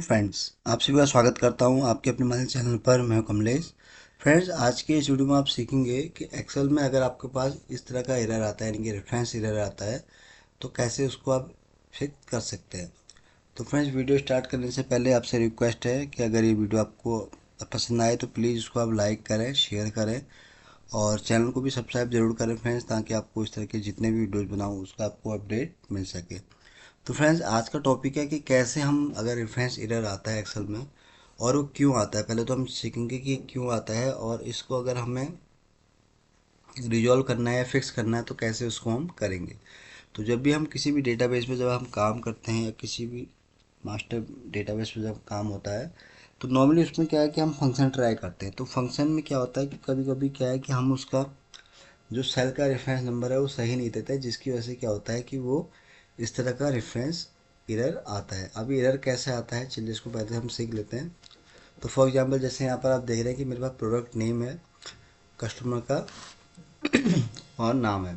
Friends, आप सभी का स्वागत करता हूं आपके अपने हमारे चैनल पर। मैं हूं कमलेश। फ्रेंड्स, आज के इस वीडियो में आप सीखेंगे कि एक्सेल में अगर आपके पास इस तरह का एरर आता है, यानी कि रेफरेंस एरर आता है, तो कैसे उसको आप फिक्स कर सकते हैं। तो फ्रेंड्स, वीडियो स्टार्ट करने से पहले आपसे रिक्वेस्ट है कि अगर ये वीडियो आपको पसंद आए तो प्लीज़ इसको आप लाइक करें, शेयर करें और चैनल को भी सब्सक्राइब जरूर करें फ्रेंड्स, ताकि आपको इस तरह के जितने भी वीडियोज़ बनाऊँ उसका आपको अपडेट मिल सके। तो फ्रेंड्स, आज का टॉपिक है कि कैसे हम अगर रेफरेंस एरर आता है एक्सेल में और वो क्यों आता है। पहले तो हम सीखेंगे कि क्यों आता है और इसको अगर हमें रिजॉल्व करना है या फिक्स करना है तो कैसे उसको हम करेंगे। तो जब भी हम किसी भी डेटाबेस पे जब हम काम करते हैं या किसी भी मास्टर डेटाबेस पे जब काम होता है तो नॉर्मली उसमें क्या है कि हम फंक्शन ट्राई करते हैं। तो फंक्शन में क्या होता है कि कभी कभी क्या है कि हम उसका जो सेल का रेफरेंस नंबर है वो सही नहीं देता है, जिसकी वजह से क्या होता है कि वो इस तरह का रेफरेंस एरर आता है। अब एरर कैसे आता है, चलिए इसको पहले हम सीख लेते हैं। तो फॉर एग्जांपल, जैसे यहाँ पर आप देख रहे हैं कि मेरे पास प्रोडक्ट नेम है, कस्टमर का और नाम है।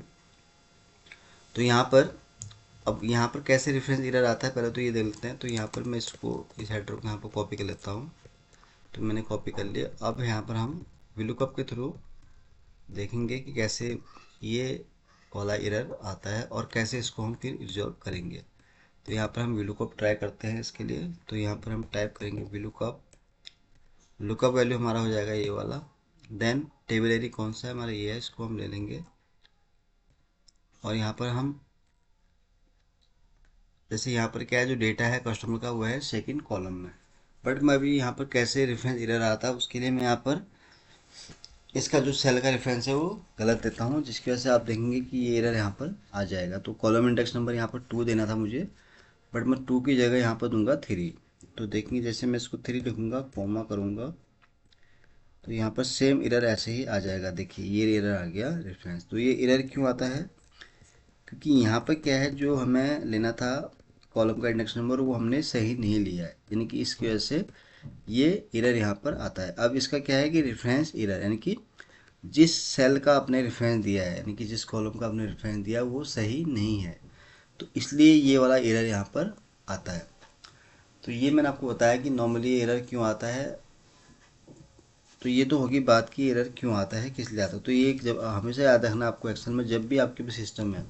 तो यहाँ पर अब यहाँ पर कैसे रेफरेंस एरर आता है पहले तो ये देख लेते हैं। तो यहाँ पर मैं इसको इस हेडर को यहाँ पर कॉपी कर लेता हूँ। तो मैंने कॉपी कर लिया। अब यहाँ पर हम VLOOKUP के थ्रू देखेंगे कि कैसे ये वाला एरर आता है और कैसे इसको हम फिर रिजॉल्व करेंगे। तो यहाँ पर हम VLOOKUP ट्राई करते हैं इसके लिए। तो यहाँ पर हम टाइप करेंगे VLOOKUP। लुकअप वैल्यू हमारा हो जाएगा ये वाला। देन टेबल एरी कौन सा है हमारा, ये है, इसको हम ले लेंगे। और यहाँ पर हम जैसे यहाँ पर क्या है, जो डेटा है कस्टमर का वो है सेकंड कॉलम में। बट मैं अभी यहाँ पर कैसे रेफरेंस एरर आता है उसके लिए मैं यहाँ पर इसका जो सेल का रेफरेंस है वो गलत देता हूँ, जिसकी वजह से आप देखेंगे कि ये एरर यहाँ पर आ जाएगा। तो कॉलम इंडेक्स नंबर यहाँ पर 2 देना था मुझे, बट मैं 2 की जगह यहाँ पर दूंगा 3। तो देखेंगे जैसे मैं इसको 3 लिखूंगा, कॉमा करूंगा, तो यहाँ पर सेम एरर ऐसे ही आ जाएगा। देखिए ये एरर आ गया रेफरेंस। तो ये एरर क्यों आता है, क्योंकि यहाँ पर क्या है, जो हमें लेना था कॉलम का इंडेक्स नंबर वो हमने सही नहीं लिया है, यानी कि इसकी वजह से ये एरर यहाँ पर आता है। अब इसका क्या है कि रेफरेंस एरर, यानी कि जिस सेल का आपने रेफरेंस दिया है, यानी कि जिस कॉलम का आपने रेफरेंस दिया वो सही नहीं है, तो इसलिए ये वाला एरर यहाँ पर आता है। तो ये मैंने आपको बताया कि नॉर्मली एरर क्यों आता है। तो ये तो होगी बात की एरर क्यों आता है, किस लिए आता है। तो ये जब हमेशा याद रखना आपको, एक्सेल में जब भी आपके भी सिस्टम में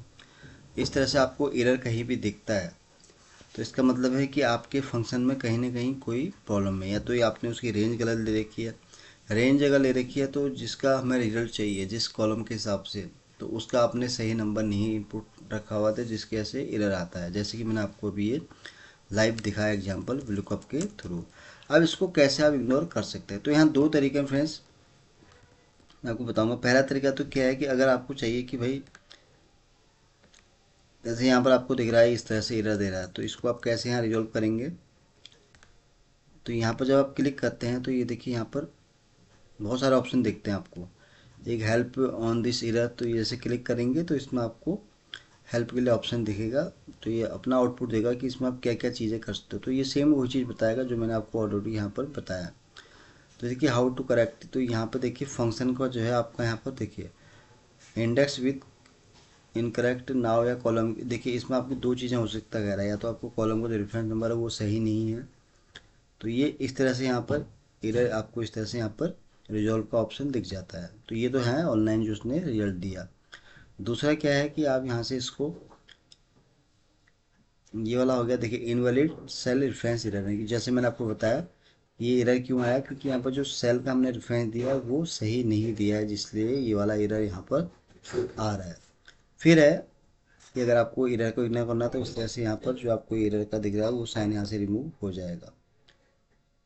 इस तरह से आपको एरर कहीं भी दिखता है तो इसका मतलब है कि आपके फंक्शन में कहीं ना कहीं कोई प्रॉब्लम है, या तो ये आपने उसकी रेंज गलत ले रखी है। रेंज अगर ले रखी है तो जिसका हमें रिजल्ट चाहिए जिस कॉलम के हिसाब से, तो उसका आपने सही नंबर नहीं इनपुट रखा हुआ था, जिसकी वजह से एरर आता है। जैसे कि मैंने आपको अभी ये लाइव दिखाया एग्जाम्पल VLOOKUP के थ्रू। अब इसको कैसे आप इग्नोर कर सकते हैं, तो यहाँ दो तरीके हैं फ्रेंड्स, मैं आपको बताऊंगा। पहला तरीका तो क्या है कि अगर आपको चाहिए कि भाई, जैसे यहाँ पर आपको दिख रहा है इस तरह से एरर दे रहा है, तो इसको आप कैसे यहाँ रिजॉल्व करेंगे। तो यहाँ पर जब आप क्लिक करते हैं तो ये देखिए यहाँ पर बहुत सारे ऑप्शन दिखते हैं आपको। एक हेल्प ऑन दिस एरर, तो ये जैसे क्लिक करेंगे तो इसमें आपको हेल्प के लिए ऑप्शन दिखेगा। तो ये अपना आउटपुट देगा कि इसमें आप क्या क्या चीज़ें कर सकते हो। तो ये सेम वही चीज़ बताएगा जो मैंने आपको ऑलरेडी यहाँ पर बताया। तो देखिए हाउ टू करेक्ट, तो यहाँ पर देखिए फंक्शन का जो है आपका यहाँ पर देखिए इंडेक्स विथ इनकरेक्ट नाउ या कॉलम। देखिए इसमें आपकी दो चीज़ें हो सकता है, या तो आपको कॉलम का जो रेफरेंस नंबर है वो सही नहीं है, तो ये इस तरह से यहाँ पर एरर आपको इस तरह से यहाँ पर रिजॉल्व का ऑप्शन दिख जाता है। तो ये तो है ऑनलाइन जो उसने रिजल्ट दिया। दूसरा क्या है कि आप यहाँ से इसको, ये वाला हो गया देखिए इनवैलिड सेल रेफरेंस एरर है, कि जैसे मैंने आपको बताया ये एरर क्यों आया, क्योंकि यहाँ पर जो सेल का हमने रेफरेंस दिया है वो सही नहीं दिया है, जिसलिए ये वाला एरर यहाँ पर आ रहा है। फिर है कि अगर आपको एरर को इग्नोर करना है तो इस तरह से यहाँ पर जो आपको एरर का दिख रहा है वो साइन यहाँ से रिमूव हो जाएगा।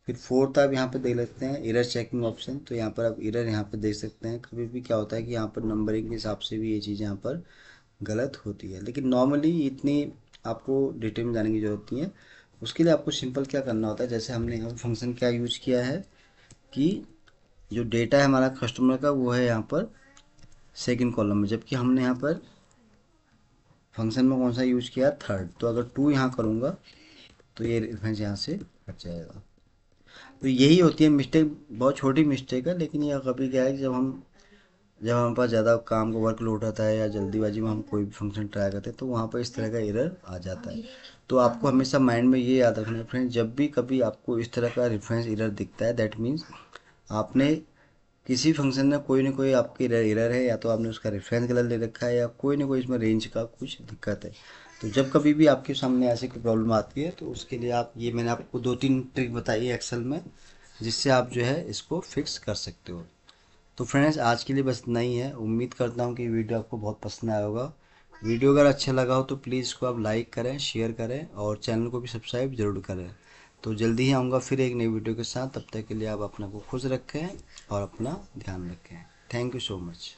फिर फोर्थ आप यहाँ पे देख लेते हैं एरर चेकिंग ऑप्शन। तो यहाँ पर आप एरर यहाँ पे देख सकते हैं। कभी भी क्या होता है कि यहाँ पर नंबरिंग के हिसाब से भी ये चीज़ यहाँ पर गलत होती है, लेकिन नॉर्मली इतनी आपको डिटेल में जाने की जरूरत नहीं है। उसके लिए आपको सिंपल क्या करना होता है, जैसे हमने यहाँ फंक्शन क्या यूज किया है कि जो डेटा है हमारा कस्टमर का वो है यहाँ पर सेकेंड कॉलम में, जबकि हमने यहाँ पर फंक्शन में कौन सा यूज किया, थर्ड। तो अगर 2 यहाँ करूँगा तो ये रेफरेंस यहाँ से हट जाएगा। तो यही होती है मिस्टेक, बहुत छोटी मिस्टेक है, लेकिन यह कभी क्या है कि जब हम जब हमारे पास ज़्यादा काम का वर्कलोड होता है या जल्दीबाजी में हम कोई भी फंक्शन ट्राई करते हैं तो वहाँ पर इस तरह का एरर आ जाता है। तो आपको हमेशा माइंड में ये याद रखना है फ्रेंड्स, जब भी कभी आपको इस तरह का रेफरेंस एरर दिखता है दैट मीन्स आपने किसी फंक्शन में कोई ना कोई आपकी एरर है, या तो आपने उसका रेफरेंस गलत ले रखा है या कोई ना कोई इसमें रेंज का कुछ दिक्कत है। तो जब कभी भी आपके सामने ऐसी कोई प्रॉब्लम आती है तो उसके लिए आप ये मैंने आपको 2-3 ट्रिक बताई है एक्सेल में, जिससे आप जो है इसको फिक्स कर सकते हो। तो फ्रेंड्स आज के लिए बस इतना ही है। उम्मीद करता हूँ कि वीडियो आपको बहुत पसंद आया होगा। वीडियो अगर अच्छा लगा हो तो प्लीज़ इसको आप लाइक करें, शेयर करें और चैनल को भी सब्सक्राइब जरूर करें। तो जल्दी ही आऊँगा फिर एक नई वीडियो के साथ, तब तक के लिए आप अपना को खुश रखें और अपना ध्यान रखें। Thank you so much.